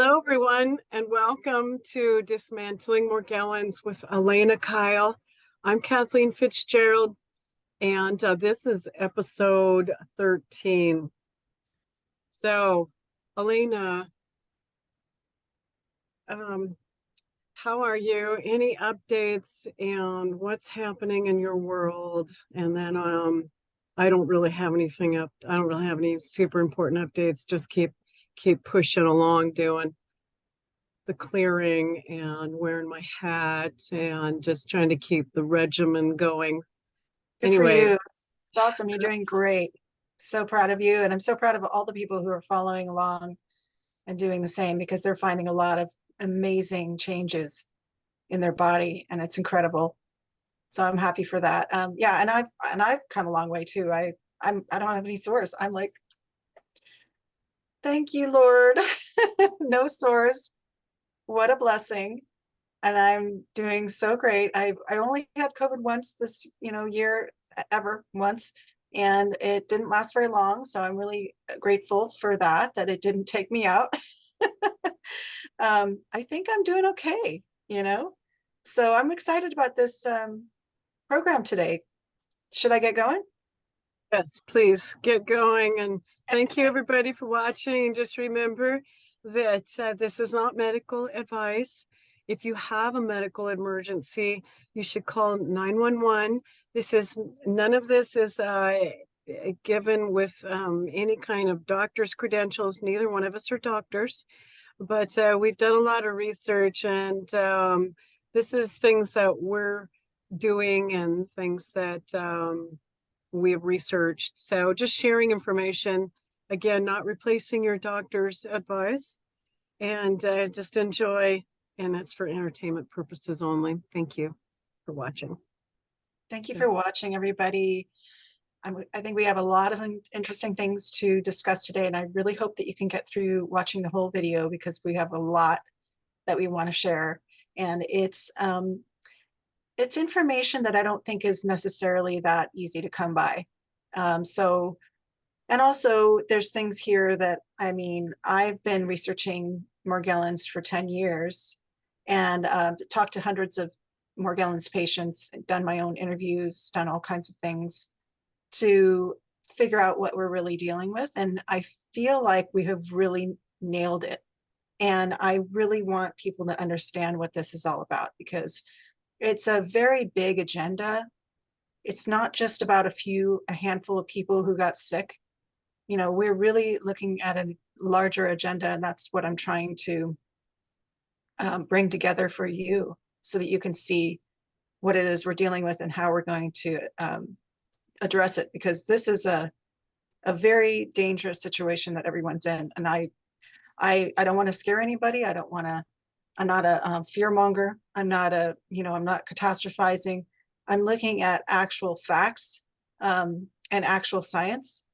Hello, everyone, and welcome to Dismantling Morgellons with Alana Kyle. I'm Kathleen Fitzgerald, and this is episode 13. So, Alana, how are you? Any updates and what's happening in your world? And then I don't really have anything up. I don't really have any super important updates. Just keep pushing along, doing the clearing and wearing my hat and just trying to keep the regimen going. Good for you. It's awesome. You're doing great. So proud of you. And I'm so proud of all the people who are following along and doing the same, because they're finding a lot of amazing changes in their body, and it's incredible. So I'm happy for that. Yeah, and I've come a long way too. I don't have any sores. I'm like, thank you, Lord. No sores. What a blessing. And I'm doing so great. I only had COVID once this year, ever once, and it didn't last very long. So I'm really grateful for that it didn't take me out. I think I'm doing okay, so I'm excited about this program today. Should I get going? Yes, please get going. And thank you, everybody, for watching. And just remember that this is not medical advice. If you have a medical emergency, you should call 911. None of this is given with any kind of doctor's credentials. Neither one of us are doctors, but we've done a lot of research, and this is things that we're doing and things that we have researched. So just sharing information, again, not replacing your doctor's advice, and just enjoy. And it's for entertainment purposes only. Thank you for watching. Thank you for watching, everybody. I think we have a lot of interesting things to discuss today, and I really hope that you can get through watching the whole video, because we have a lot that we want to share. And it's information that I don't think is necessarily that easy to come by. And also there's things here that, I've been researching Morgellons for 10 years and talked to hundreds of Morgellons patients, done my own interviews, done all kinds of things to figure out what we're really dealing with. And I feel like we have really nailed it. And I really want people to understand what this is all about, because it's a very big agenda. It's not just about a handful of people who got sick. We're really looking at a larger agenda, and that's what I'm trying to bring together for you, so that you can see what it is we're dealing with and how we're going to address it, because this is a very dangerous situation that everyone's in. And I don't want to scare anybody. I'm not a fear monger. I'm not catastrophizing. I'm looking at actual facts and actual science,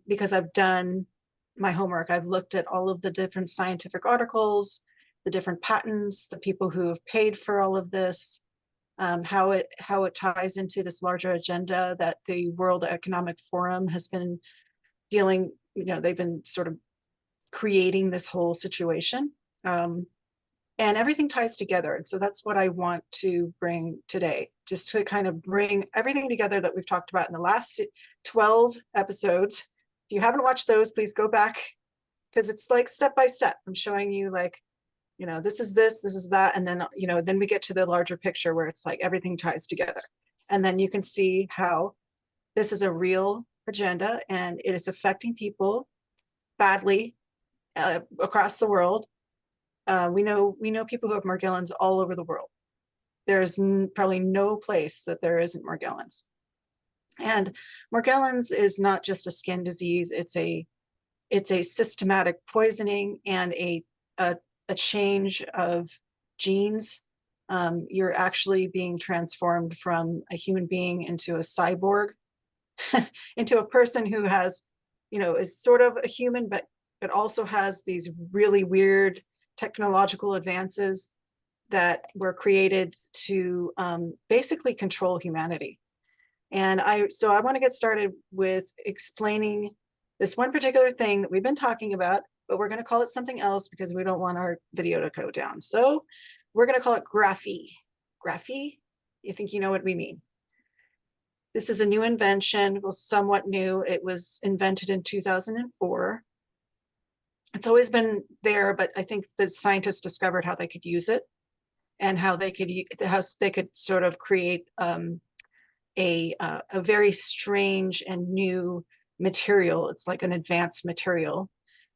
because I've done my homework. I've looked at all of the different scientific articles, the different patents, the people who have paid for all of this, how it ties into this larger agenda that the World Economic Forum has been dealing. They've been sort of creating this whole situation. And everything ties together. And so that's what I want to bring today, just to kind of bring everything together that we've talked about in the last 12 episodes. If you haven't watched those, please go back, because it's like step by step. I'm showing you this is this is that. And then, then we get to the larger picture where it's like everything ties together. And then you can see how this is a real agenda, and it is affecting people badly across the world. We know people who have Morgellons all over the world. There's probably no place that there isn't Morgellons. And Morgellons is not just a skin disease. It's a systematic poisoning and a change of genes. You're actually being transformed from a human being into a cyborg, into a person who has, is sort of a human, but also has these really weird technological advances that were created to basically control humanity. And so I want to get started with explaining this one particular thing that we've been talking about but we're going to call it something else because we don't want our video to go down. So we're going to call it graphy. Graphy? You think you know what we mean? This is a new invention, well, somewhat new. It was invented in 2004. It's always been there, but I think the scientists discovered how they could use it and how they could sort of create a very strange and new material. It's like an advanced material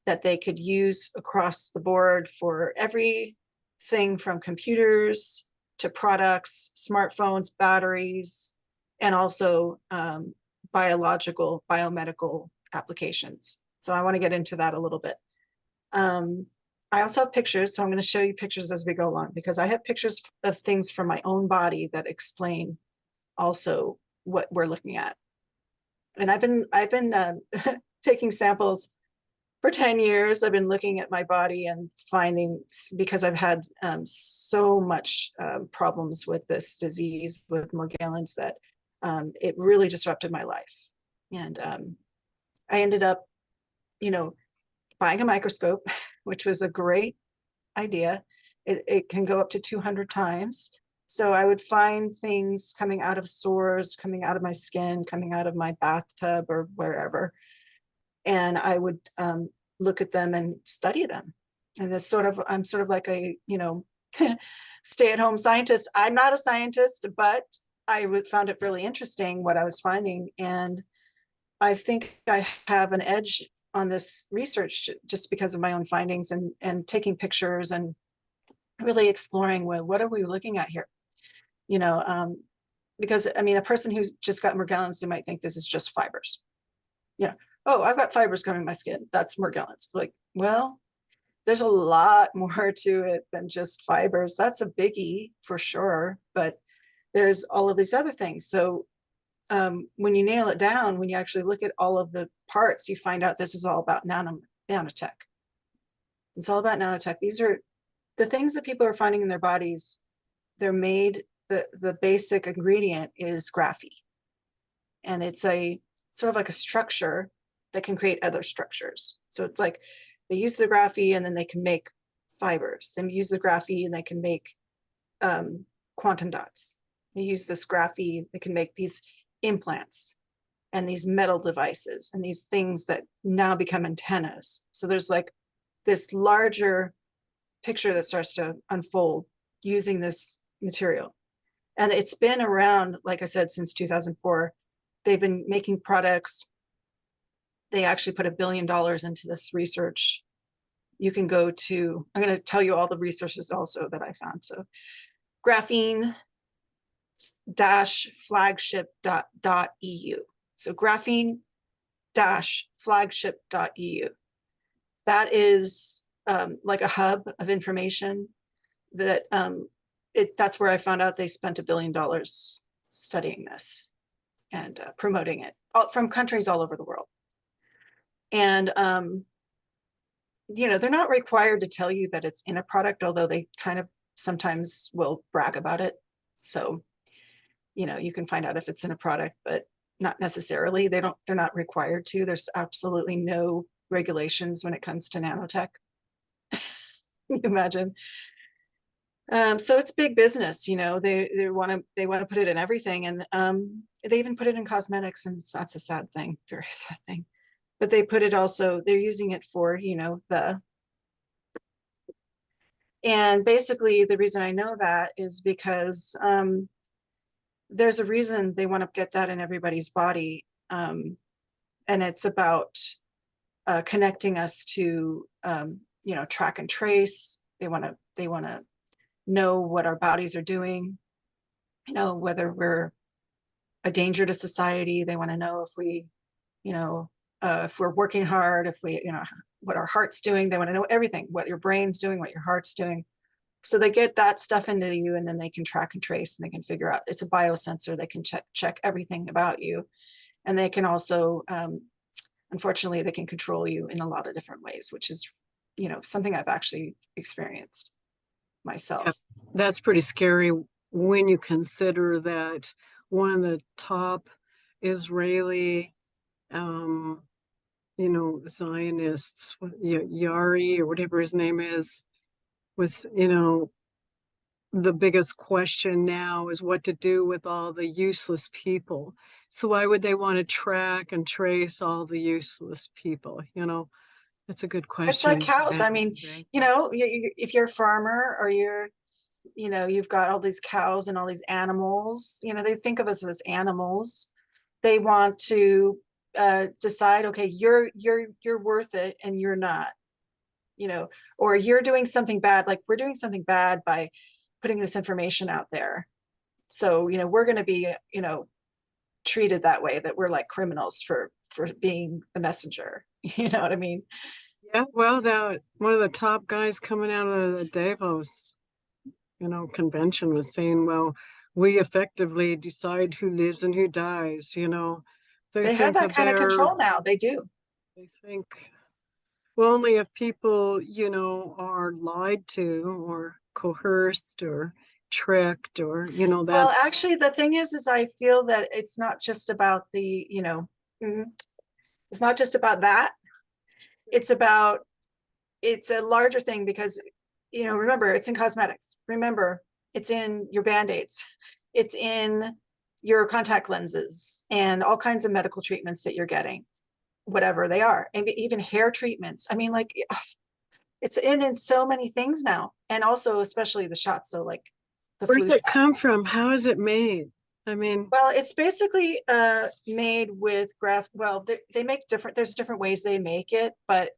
that they could use across the board for everything from computers to products, smartphones, batteries, and also biomedical applications. So I want to get into that a little bit. I also have pictures, so I'm going to show you pictures as we go along, because I have pictures of things from my own body that explain also what we're looking at. And I've been taking samples for 10 years. I've been looking at my body and finding, because I've had so much problems with this disease with Morgellons, that it really disrupted my life. And I ended up, buying a microscope, which was a great idea. It can go up to 200 times. So I would find things coming out of sores, coming out of my skin, coming out of my bathtub or wherever. And I would look at them and study them. And I'm sort of like a, stay-at-home scientist. I'm not a scientist, but I found it really interesting what I was finding. And I think I have an edge on this research just because of my own findings and taking pictures and really exploring, well, what are we looking at here? Because I mean, a person who's just got Morgellons, they might think this is just fibers. Yeah. Oh, I've got fibers coming in my skin. That's Morgellons. Like, well, there's a lot more to it than just fibers. That's a biggie for sure, but there's all of these other things. So when you nail it down, when you actually look at all of the parts, you find out this is all about nanotech. It's all about nanotech. These are the things that people are finding in their bodies. They're made, the basic ingredient is graphy. And it's a sort of like a structure that can create other structures. So it's like they use the graphy and then they can make fibers. They use the graphy and they can make quantum dots. They use this graphy, they can make these implants and these metal devices and these things that now become antennas. So there's like this larger picture that starts to unfold using this material. And it's been around, like I said, since 2004. They've been making products. They actually put $1 billion into this research. You can go to, I'm going to tell you all the resources also that I found. So graphene flagship.eu. So graphene flagship.eu. That is like a hub of information that that's where I found out they spent $1 billion studying this and promoting it from countries all over the world. And they're not required to tell you that it's in a product, although they kind of sometimes will brag about it. So you can find out if it's in a product, but not necessarily. They're not required to. There's absolutely no regulations when it comes to nanotech. Can you imagine? So it's big business, they want to put it in everything. And they even put it in cosmetics, and that's a sad thing, very sad thing. But they put it also, they're using it for, and basically the reason I know that is because there's a reason they want to get that in everybody's body. And it's about connecting us to, track and trace. They want to know what our bodies are doing, whether we're a danger to society. They want to know if we, if we're working hard, if we, what our heart's doing. They want to know everything, what your brain's doing, what your heart's doing. So they get that stuff into you, and then they can track and trace, and they can figure out, it's a biosensor. They can check everything about you. And they can also, unfortunately, they can control you in a lot of different ways, which is, something I've actually experienced myself. Yeah, that's pretty scary when you consider that one of the top Israeli Zionists, Yari or whatever his name is, was, the biggest question now is what to do with all the useless people. So why would they want to track and trace all the useless people? That's a good It's like question to cows. I ask, mean, right? if you're a farmer or you've got all these cows and all these animals, they think of us as animals. They want to decide, okay, you're worth it and you're not, or you're doing something bad. Like we're doing something bad by putting this information out there. So, we're going to be, treated that way, that we're like criminals for being the messenger. You know what I mean? Yeah, well, that one of the top guys coming out of the Davos, convention was saying, well, we effectively decide who lives and who dies. They They have think that of kind of control now. They do. they think, well, only if people, are lied to or coerced or tricked or, Well, that's, actually, the thing is I feel that it's not just about mhm, it's not just about that. It's about, it's a larger thing because, remember, it's in cosmetics. Remember, it's in your Band-Aids. It's in your contact lenses and all kinds of medical treatments that you're getting, whatever they are, and even hair treatments. I mean, like, it's in so many things now, and also especially the shots. So like the where does flu it shot. come from? How is it made? I mean, Well, it's basically made with well, they make there's different ways they make it, but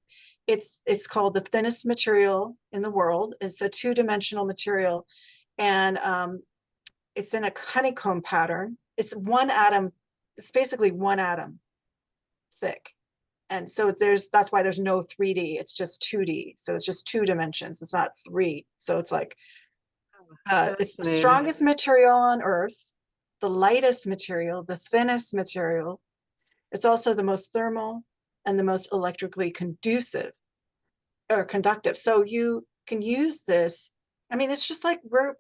it's called the thinnest material in the world. It's a two-dimensional material, and it's in a honeycomb pattern. It's one atom, it's basically one atom thick. And so that's why there's no 3D, it's just 2D. So it's just two dimensions, it's not three. So it's like it's the fascinating. strongest material on Earth, the lightest material, the thinnest material. It's also the most thermal and the most electrically conducive or conductive. So you can use this. I mean, it's just like we're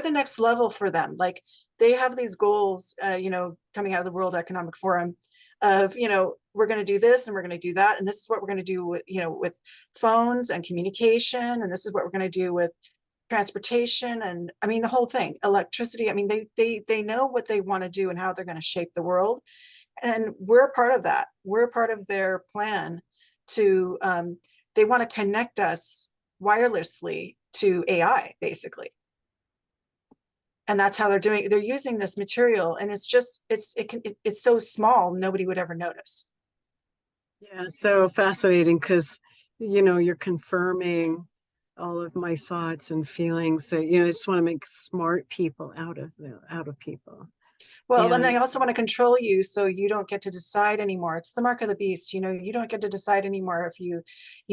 the next level for them. Like they have these goals, coming out of the World Economic Forum of, we're going to do this and we're going to do that. And this is what we're going to do with, with phones and communication. And this is what we're going to do with transportation. And I mean, the whole thing, electricity. I mean, they know what they want to do and how they're going to shape the world. And we're a part of that. We're a part of their plan to, they want to connect us wirelessly to AI, basically. And that's how they're using this material. And it's just, it's so small, nobody would ever notice. Yeah, so fascinating because, you're confirming all of my thoughts and feelings that, I just want to make smart people out of people. Well, and I And also want to control you so you don't get to decide anymore. It's the mark of the beast. You don't get to decide anymore if you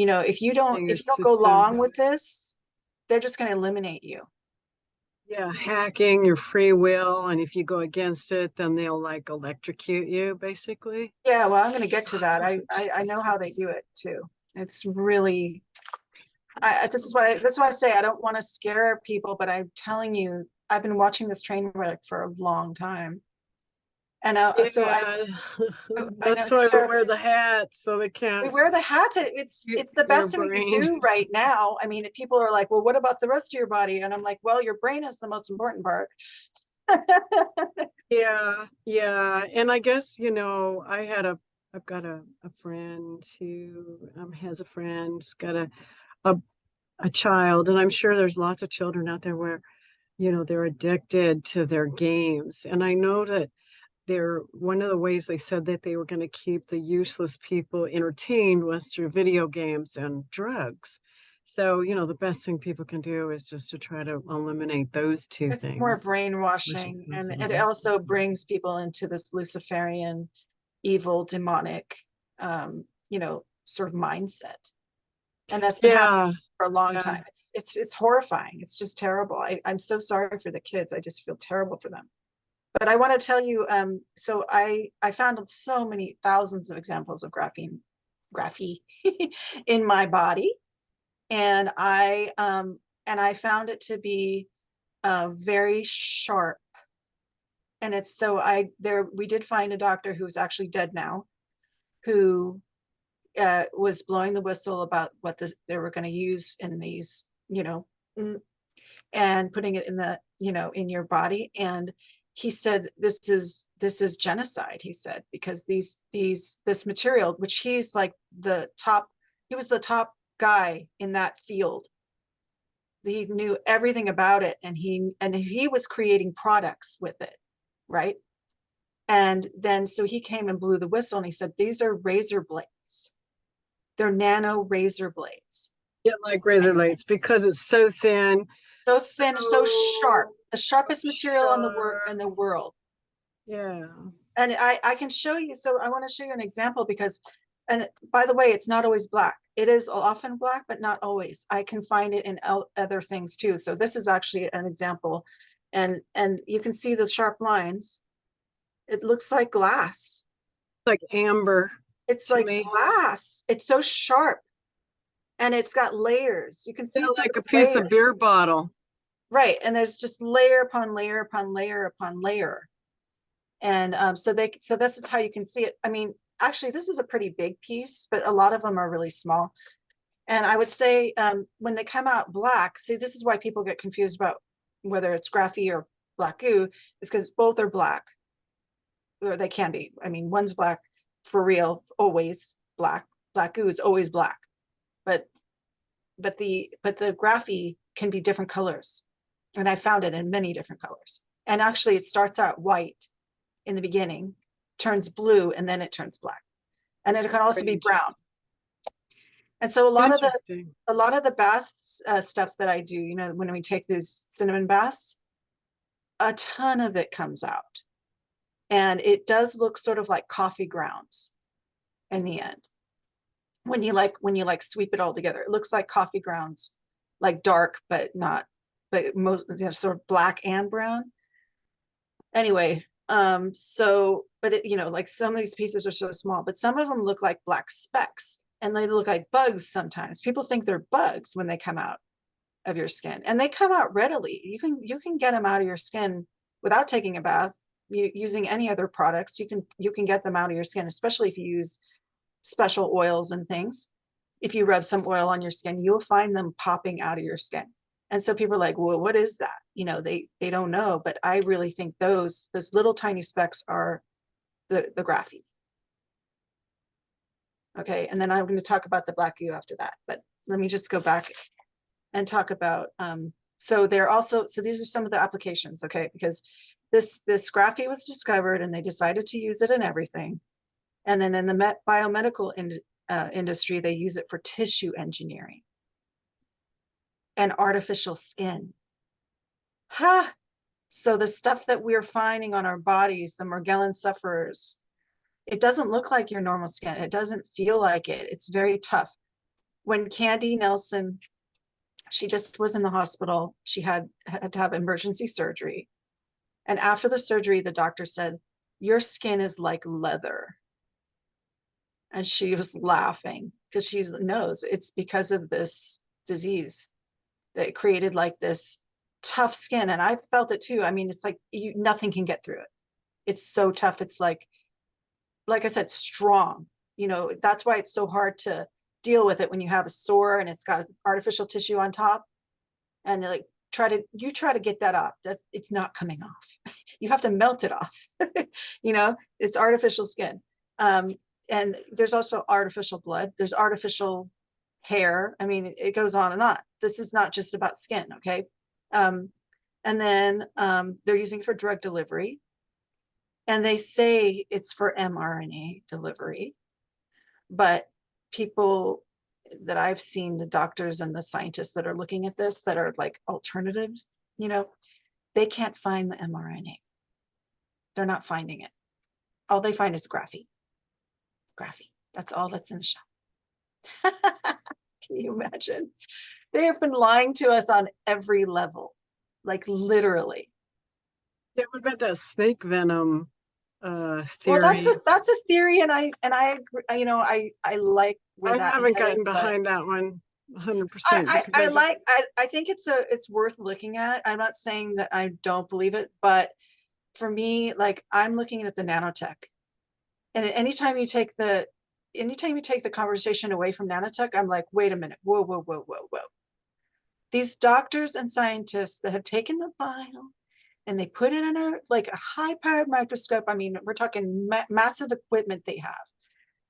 don't your go system, along with this, they're just going to eliminate you. yeah, hacking your free will. And if you go against it, then they'll like electrocute you, basically. Yeah, well, I'm going to get to that. I know how they do it too. It's really, this is why I say I don't want to scare people, but I'm telling you, I've been watching this train wreck for a long time. And so Yeah, I know that's it's why we terrible. wear the hats so they We can't wear the hats. shoot It's the your best thing we can brain. do right now. I mean, people are like, well, what about the rest of your body? And I'm like, well, your brain is the most important part. Yeah, yeah. And I guess, I've got a friend who has a friend, who's got a a child, and I'm sure there's lots of children out there where, they're addicted to their games. And I know that they're one of the ways they said that they were going to keep the useless people entertained was through video games and drugs. So, the best thing people can do is just to try to eliminate those two It's more things, which is brainwashing, and it fascinating. also brings people into this Luciferian, evil, demonic, sort of mindset. And that's been happening Yeah, for a long yeah. time. It's horrifying. It's just terrible. I'm so sorry for the kids. I just feel terrible for them. But I want to tell you, so I found so many thousands of examples of graphene in my body, and I found it to be very sharp. And it's so we did find a doctor who's actually dead now, who was blowing the whistle about what they were going to use in these, and putting it in the, in your body. And he said, this is genocide, he said, because this material, which he's like he was the top guy in that field. He knew everything about it, and he was creating products with it, right? And then so he came and blew the whistle, and he said, these are razor blades. They're nano razor blades. Yeah, like razor blades, because it's so thin. So thin, so sharp. The sharpest material in the world. Yeah. And I can show you, so I want to show you an example, because, and by the way, it's not always black. It is often black, but not always. I can find it in other things too. So this is actually an example, and you can see the sharp lines. It looks like glass. Like amber. It's like glass. It's so sharp, and it's got layers. You can see like a piece of beer bottle. Right, and there's just layer upon layer upon layer upon layer. And so this is how you can see it. I mean, actually, this is a pretty big piece, but a lot of them are really small. And I would say when they come out black, see, this is why people get confused about whether it's graphy or black goo, is because both are black, or they can be. I mean, one's black for real, always black. Black goo is always black, but the graphy can be different colors, and I found it in many different colors. And actually, it starts out white in the beginning, turns blue, and then it turns black, and it can also be brown. And so a lot of the bath stuff that I do, when we take these cinnamon baths, a ton of it comes out, and it does look sort of like coffee grounds in the end. When you sweep it all together, it looks like coffee grounds, like dark, but most, sort of black and brown. Anyway, but it, like some of these pieces are so small, but some of them look like black specks, and they look like bugs sometimes. People think they're bugs when they come out of your skin, and they come out readily. You can get them out of your skin without taking a bath, using any other products. You can get them out of your skin, especially if you use special oils and things. If you rub some oil on your skin, you'll find them popping out of your skin. And so people are like, well, what is that? They don't know, but I really think those little tiny specks are the graphy. Okay, and then I'm going to talk about the black goo after that, but let me just go back and talk about, so these are some of the applications, okay, because this graphy was discovered, and they decided to use it in everything. And then in the biomedical industry, they use it for tissue engineering and artificial skin. So the stuff that we're finding on our bodies, the Morgellon sufferers, it doesn't look like your normal skin. It doesn't feel like it. It's very tough. When Candy Nelson, she just was in the hospital, she had to have emergency surgery. And after the surgery, the doctor said, your skin is like leather. And she was laughing because she knows it's because of this disease that created like this tough skin. And I felt it too. I mean, it's like nothing can get through it. It's so tough. It's like I said, strong. That's why it's so hard to deal with it when you have a sore and it's got artificial tissue on top, and like try to get that off. It's not coming off. You have to melt it off. It's artificial skin. And there's also artificial blood. There's artificial hair. I mean, it goes on and on. This is not just about skin, okay? And then they're using it for drug delivery. And they say it's for mRNA delivery. But people that I've seen, the doctors and the scientists that are looking at this, that are like alternatives, they can't find the mRNA. They're not finding it. All they find is graphy. That's all that's in the shop. Can you imagine? They have been lying to us on every level, like literally. Yeah, what about that snake venom theory? Well, that's a theory, and I agree, I like where I haven't gotten behind that one 100%. I think it's worth looking at. I'm not saying that I don't believe it, but for me, like, I'm looking at the nanotech. And anytime you take anytime you take the conversation away from nanotech, I'm like, wait a minute, whoa, whoa, whoa, whoa, whoa. These doctors and scientists that have taken the bile and they put it in a like a high-powered microscope. I mean, we're talking massive equipment they have.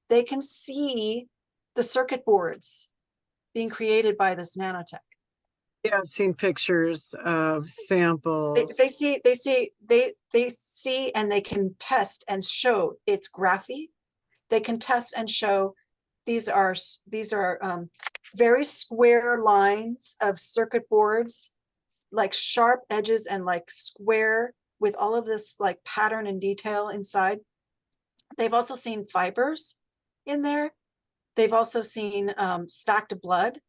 They can see the circuit boards being created by this nanotech. Yeah, I've seen pictures of samples. They see and they can test and show it's graphy. They can test and show these are very square lines of circuit boards, like sharp edges and like square with all of this like pattern and detail inside. They've also seen fibers in there. They've also seen stacked blood,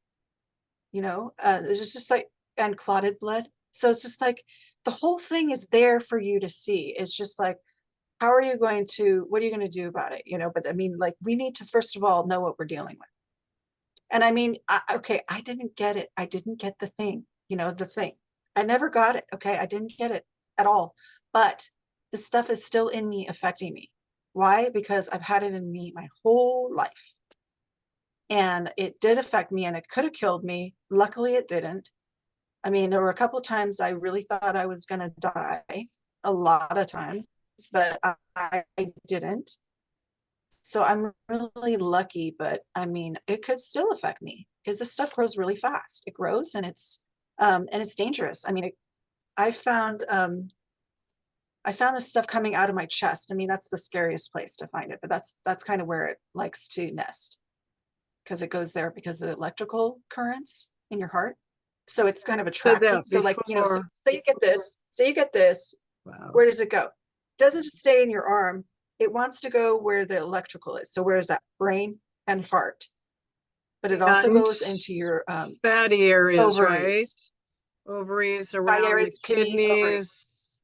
it's just like, and clotted blood. So it's just like the whole thing is there for you to see. It's just like, what are you going to do about it? But I mean, like, we need to, first of all, know what we're dealing with. And I mean, I didn't get it. I didn't get the thing, the thing. I never got it. Okay. I didn't get it at all. But the stuff is still in me, affecting me. Why? Because I've had it in me my whole life. And it did affect me, and it could have killed me. Luckily, it didn't. I mean, there were a couple of times I really thought I was going to die, a lot of times, but I didn't. So I'm really lucky, but I mean, it could still affect me because this stuff grows really fast. It grows and it's dangerous. I mean, I found this stuff coming out of my chest. I mean, that's the scariest place to find it, but that's kind of where it likes to nest, because it goes there because of the electrical currents in your heart. So it's kind of attracted. So like, so you get this, wow. Where does it go? It doesn't just stay in your arm. It wants to go where the electrical is. So where is that? Brain and heart. But it also goes into your fatty areas, ovaries. Right? Ovaries around areas, the kidneys.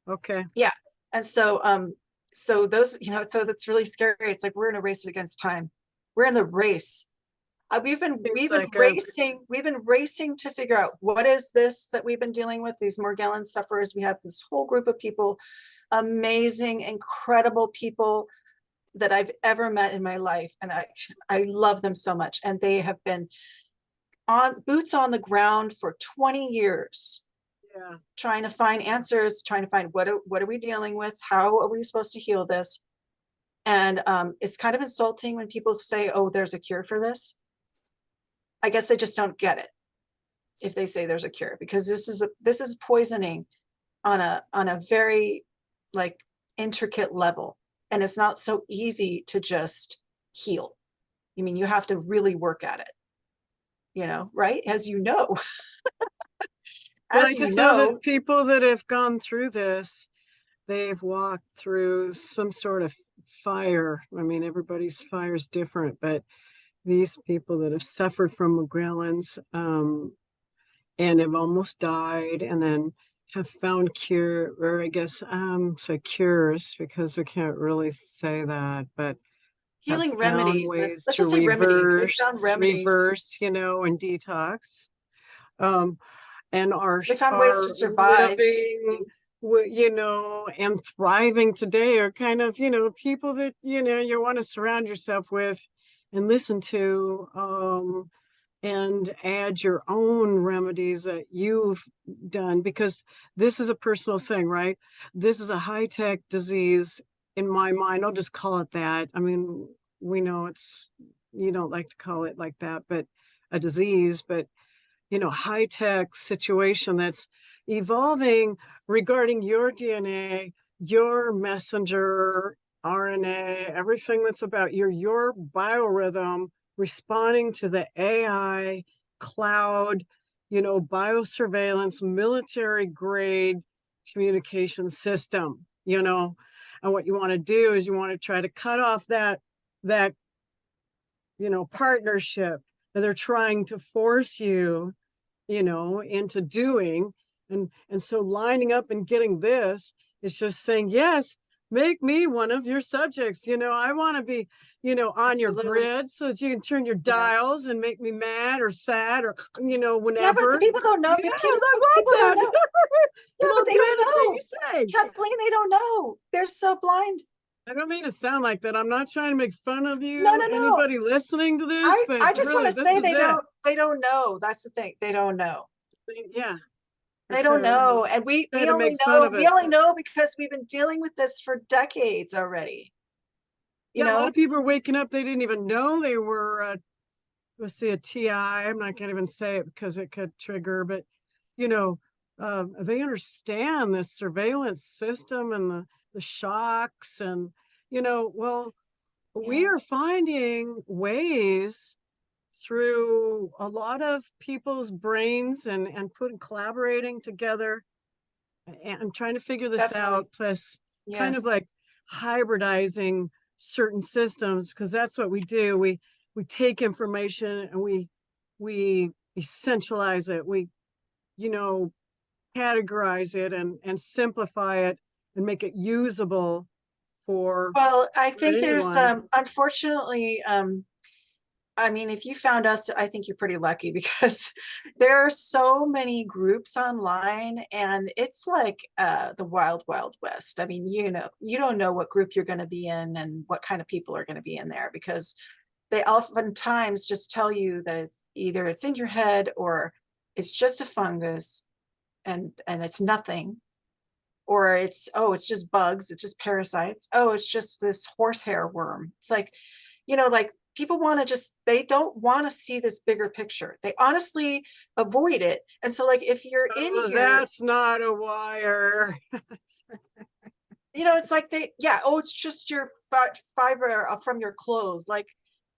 Okay. Yeah. And so so those, so that's really scary. It's like we're in a race against time. We're in the race. We've been racing to figure out what is this that we've been dealing with, these Morgellons sufferers. We have this whole group of people, amazing, incredible people that I've ever met in my life. And I love them so much. And they have been boots on the ground for 20 years. Yeah. Trying to find answers, trying to find what are we dealing with? How are we supposed to heal this? And it's kind of insulting when people say, oh, there's a cure for this. I guess they just don't get it if they say there's a cure, because this is poisoning on a very like intricate level, and it's not so easy to just heal. I mean, you have to really work at it, right? As you know. Well, I just know that people that have gone through this, they've walked through some sort of fire. I mean, everybody's fire is different, but these people that have suffered from Morgellons and have almost died, and then have found cure, or I guess say cures, because we can't really say that, but healing remedies, ways let's to just say reverse, and detox. And they found ways to survive, living, and thriving today are kind of, people that, you want to surround yourself with and listen to, and add your own remedies that you've done, because this is a personal thing, right? This is a high-tech disease in my mind. I'll just call it that. I mean, we know you don't like to call it like that, but a disease, but high-tech situation that's evolving regarding your DNA, your messenger RNA, everything that's about your biorhythm responding to the AI cloud, biosurveillance, military grade communication system, and what you want to do is you want to try to cut off that partnership that they're trying to force you into doing. And so lining up and getting this is just saying, yes, make me one of your subjects. I want to be, on your grid so that you can turn your dials and make me mad or sad or, whenever. Yeah, but people don't know. Yeah, people don't know. Yeah, but they don't know. You say. Kathleen, they don't know. They're so blind. I don't mean to sound like that. I'm not trying to make fun of No, you, no, no. anybody listening to this, but I just want really, to this say is it. they don't know. That's the thing. They don't know. Yeah. They It's don't a know. And try to make fun of we it. only know because we've been dealing with this for decades already. You Yeah, a lot know? of people are waking up. They didn't even know they were, let's see, a TI. I'm not going to even say it because it could trigger, but you know, they understand this surveillance system and the shocks and, well, we Yeah. are finding ways through a lot of people's brains and putting collaborating together and trying to figure this Definitely. out, plus kind of Yes. like hybridizing certain systems, because that's what we do. We take information and we essentialize it. We, you know, categorize it and simplify it and make it usable for Well, I think there's anyone. unfortunately I mean, if you found us, I think you're pretty lucky because there are so many groups online and it's like the wild, wild west. I mean, you don't know what group you're going to be in and what kind of people are going to be in there because they oftentimes just tell you that it's either it's in your head or it's just a fungus and it's nothing, or it's, oh, it's just bugs, it's just parasites, oh, it's just this horsehair worm. It's like, like people want to just, they don't want to see this bigger picture. They honestly avoid it. And so like if you're in Oh, here, that's not a wire. it's like yeah, oh, it's just your fiber from your clothes. Like,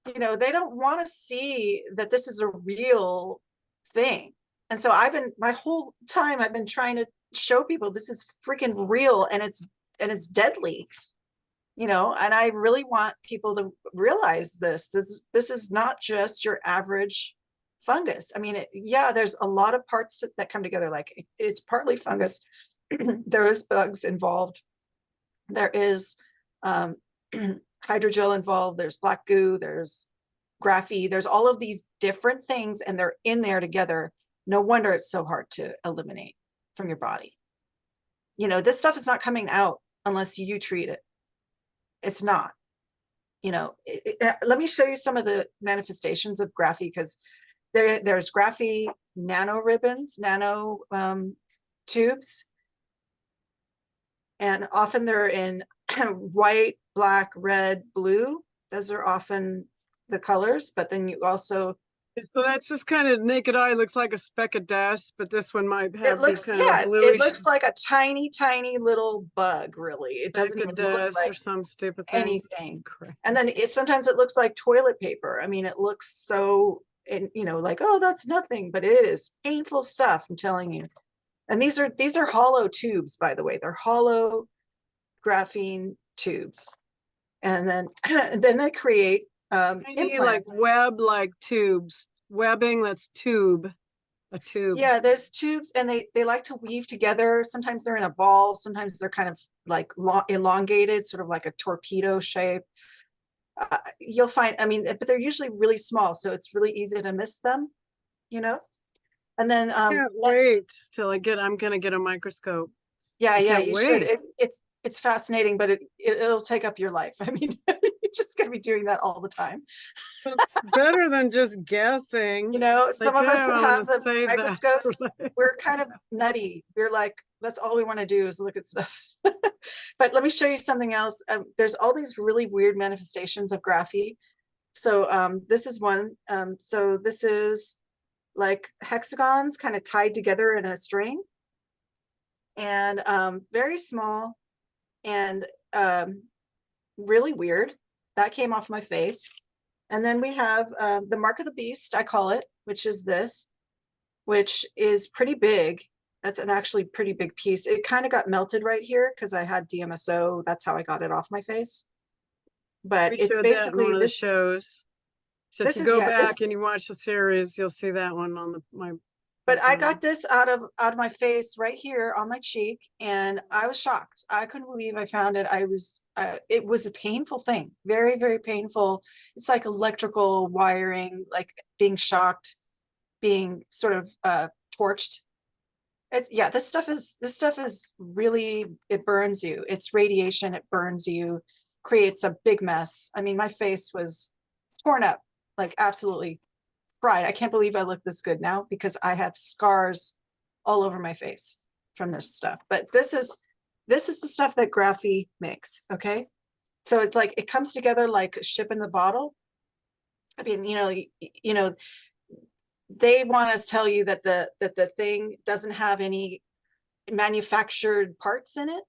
they don't want to see that this is a real thing. And so my whole time I've been trying to show people this is freaking real and it's deadly. And I really want people to realize this is not just your average fungus. I mean, yeah, there's a lot of parts that come together. Like it's partly fungus. There is bugs involved. There is hydrogel involved. There's black goo. There's graphy. There's all of these different things, and they're in there together. No wonder it's so hard to eliminate from your body. This stuff is not coming out unless you treat it. It's not. Let me show you some of the manifestations of graphy, because there's graphy nano ribbons, nano tubes, and often they're in white, black, red, blue. Those are often the colors, but then you also, So that's just kind of naked eye looks like a speck of dust, but this one might it have be looks, kind of a yeah, it bluish looks like a tiny, tiny little bug, really. It doesn't speck of even look dust like or some stupid thing. anything. Correct. And then sometimes it looks like toilet paper. I mean, it looks so, like, oh, that's nothing, but it is painful stuff, I'm telling you. And these are hollow tubes, by the way. They're hollow graphene tubes. And then then they create Tiny like implants. web like tubes. Webbing, that's tube. A tube. Yeah, there's tubes, and they like to weave together. Sometimes they're in a ball, sometimes they're kind of like elongated, sort of like a torpedo shape. You'll find, I mean, but they're usually really small, so it's really easy to miss them, you know. And then Can't wait till I'm gonna get a microscope. yeah, I yeah, can't you should. wait. It's fascinating, but it'll take up your life. I mean, you're just gonna be doing that all the time. It's better than just guessing. Some Like, of us oh, that I want have to the save that for microscopes, later. we're kind of nutty. We're like, that's all we want to do is look at stuff. But let me show you something else. There's all these really weird manifestations of graphy. So this is one. So this is like hexagons kind of tied together in a string, and very small and really weird. That came off my face. And then we have the mark of the beast, I call it, which is this, which is pretty big. That's an actually pretty big piece. It kind of got melted right here because I had DMSO. That's how I got it off my face. But We it's showed that in basically one of the this. shows. So if This you is, go yeah, this back and is, you watch the series, you'll see that one on my but I profile. got this out of my face right here on my cheek, and I was shocked. I couldn't believe I found it. It was a painful thing, very, very painful. It's like electrical wiring, like being shocked, being sort of torched. It's, yeah, this stuff is really, it burns you. It's radiation, it burns you. creates a big mess. I mean, my face was torn up, like absolutely fried. I can't believe I look this good now because I have scars all over my face from this stuff. But this is the stuff that Graphy makes. Okay. So it's like, it comes together like a ship in the bottle. I mean, you know, they want to tell you that the thing doesn't have any manufactured parts in it.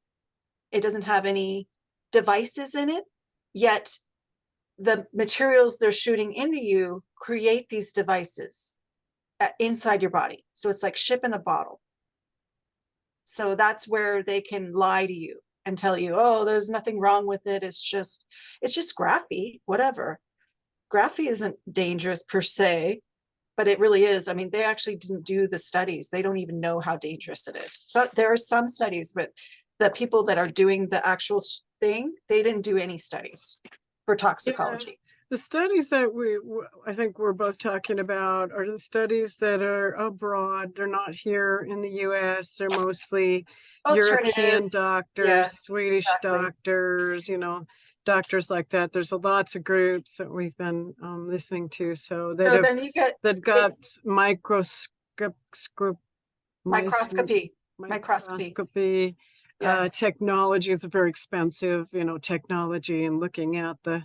It doesn't have any devices in it, yet the materials they're shooting into you create these devices inside your body. So it's like ship in a bottle. So that's where they can lie to you and tell you, oh, there's nothing wrong with it. It's just graphy, whatever. Graphy isn't dangerous per se, but it really is. I mean, they actually didn't do the studies. They don't even know how dangerous it is. So there are some studies, but the people that are doing the actual thing, they didn't do any studies for toxicology. The studies that I think we're both talking about are the studies that are abroad. They're not here in the US. They're mostly European doctors, Swedish doctors, doctors like that. There's lots of groups that we've been listening to. So that got microscopy. Technology is very expensive, technology, and looking at the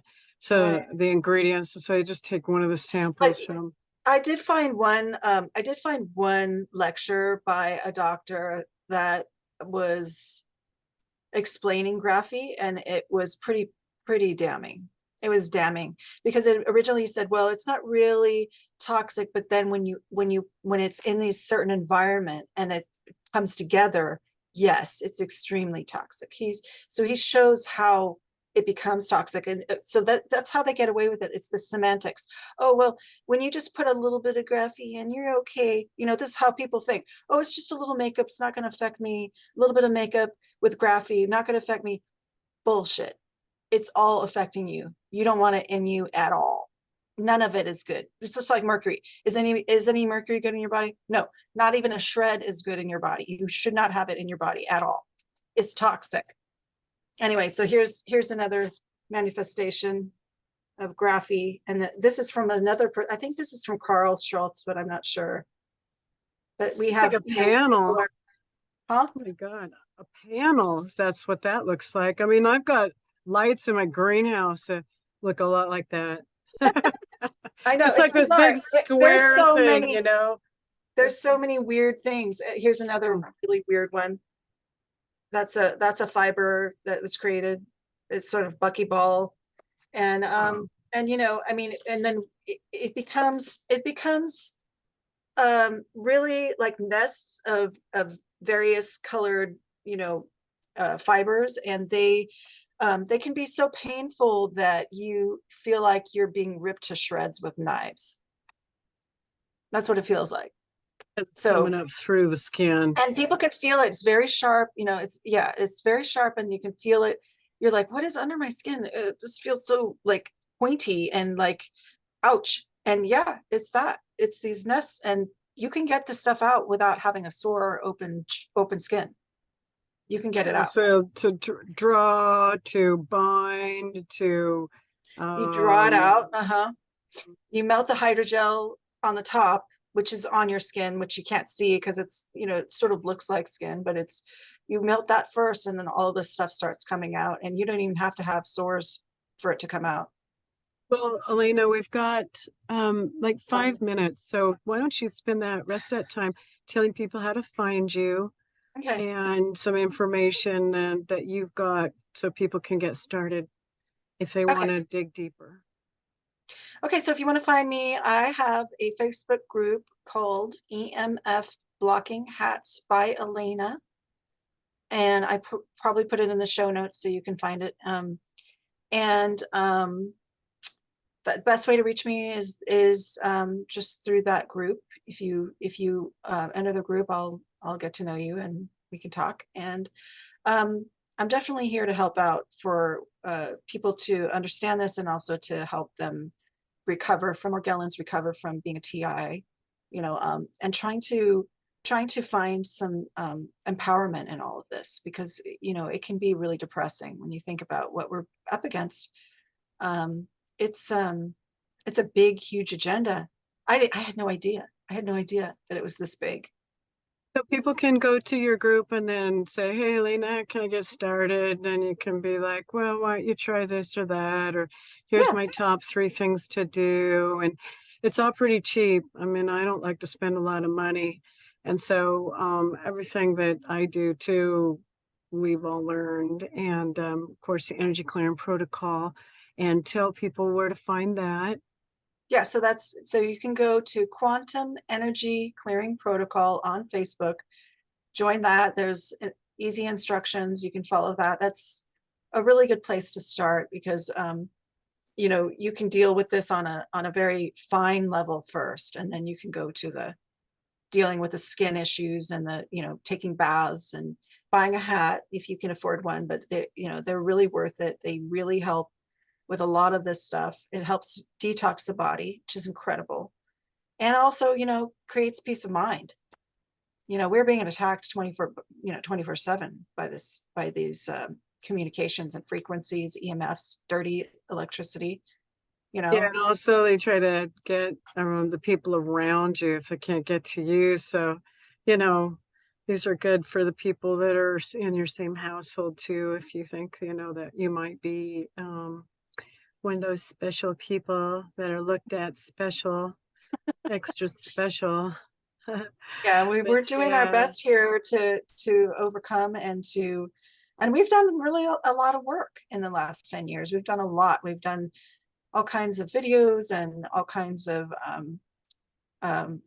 ingredients. So I just take one of the samples from. I did find one lecture by a doctor that was explaining graphy, and it was pretty damning. It was damning because it originally said, well, it's not really toxic, but then when it's in these certain environment and it comes together, yes, it's extremely toxic. He shows how it becomes toxic. And so that's how they get away with it. It's the semantics. Oh, well, when you just put a little bit of graphy in, you're okay. This is how people think. Oh, it's just a little makeup. It's not going to affect me. A little bit of makeup with graphy, not going to affect me. Bullshit. It's all affecting you. You don't want it in you at all. None of it is good. It's just like mercury. Is any mercury good in your body? No, not even a shred is good in your body. You should not have it in your body at all. It's toxic. Anyway, so here's another manifestation of graphy, and this is from another. I think this is from Carl Schultz, but I'm not sure. But we have like a panel. Huh? Oh my God, a panel. That's what that looks like. I mean, I've got lights in my greenhouse that look a lot like that. I know, it's like this big square thing, There's so many weird things. Here's another really weird one. That's a fiber that was created. It's sort of buckyball, and I mean, and then it becomes really like nests of various colored fibers, and they can be so painful that you feel like you're being ripped to shreds with knives. That's what it feels like. It's coming up through the skin, and people can feel it. It's very sharp. It's very sharp, and you can feel it. You're like, what is under my skin? It just feels so like pointy and like, ouch. And yeah, it's these nests, and you can get this stuff out without having a sore or open skin. You can get it out. So to draw, to bind, to you draw it out. You melt the hydrogel on the top, which is on your skin, which you can't see because it's, it sort of looks like skin, but you melt that first, and then all this stuff starts coming out, and you don't even have to have sores for it to come out. Well, Alana, we've got like 5 minutes. So why don't you spend the rest of that time telling people how to find you, and some information that you've got so people can get started if they want to dig deeper. Okay, so if you want to find me, I have a Facebook group called EMF Blocking Hats by Alana, and I probably put it in the show notes so you can find it. The best way to reach me is just through that group. If you enter the group, I'll get to know you and we can talk. And I'm definitely here to help out for people to understand this, and also to help them recover from Morgellons, recover from being a TI, and trying to trying to find some empowerment in all of this, because you know it can be really depressing when you think about what we're up against. Um, it's um, it's a big, huge agenda. I had no idea. I had no idea that it was this big. So people can go to your group and then say, "Hey, Lena, can I get started?" Then you can be like, "Well, why don't you try this or that?" Or here's Yeah, my top 3 things to do. And it's all pretty cheap. I mean, I don't like to spend a lot of money. And so everything that I do too, we've all learned. And of course, the energy clearing protocol, and tell people where to find that. yeah. So you can go to Quantum Energy Clearing Protocol on Facebook. Join that. There's easy instructions. You can follow that. That's a really good place to start, because you know, you can deal with this on a very fine level first, and then you can go to the dealing with the skin issues and the, you know, taking baths and buying a hat if you can afford one. But they, you know, they're really worth it. They really help with a lot of this stuff. It helps detox the body, which is incredible, and also, you know, creates peace of mind. You know, we're being attacked 24, you know, 24/7 by these communications and frequencies, EMFs, dirty electricity, you Yeah, know. and also they try to get around the people around you if it can't get to you. So, you know, these are good for the people that are in your same household too. If you think, that you might be one of those special people that are looked at special, extra special. Yeah, But we're doing our yeah, best here to overcome and we've done really a lot of work in the last 10 years. We've done a lot. We've done all kinds of videos and all kinds of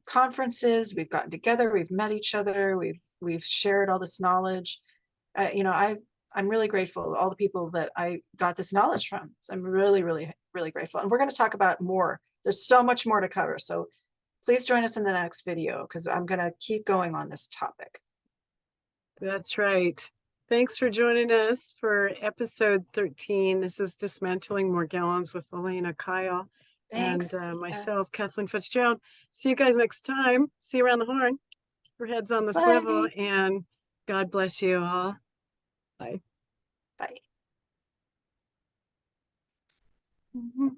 conferences. We've gotten together, we've met each other, we've shared all this knowledge. You know, I'm really grateful to all the people that I got this knowledge from. So I'm really, really, really grateful. And we're going to talk about more. There's so much more to cover. So please join us in the next video, because I'm going to keep going on this topic. that's right. Thanks for joining us for episode 13. This is Dismantling Morgellons with Elena Kyle and Thanks. myself, Kathleen Fitzgerald. See you guys next time. See you around the horn. Your heads on the swivel, Bye. and God bless you all. Bye. Bye. Mhm.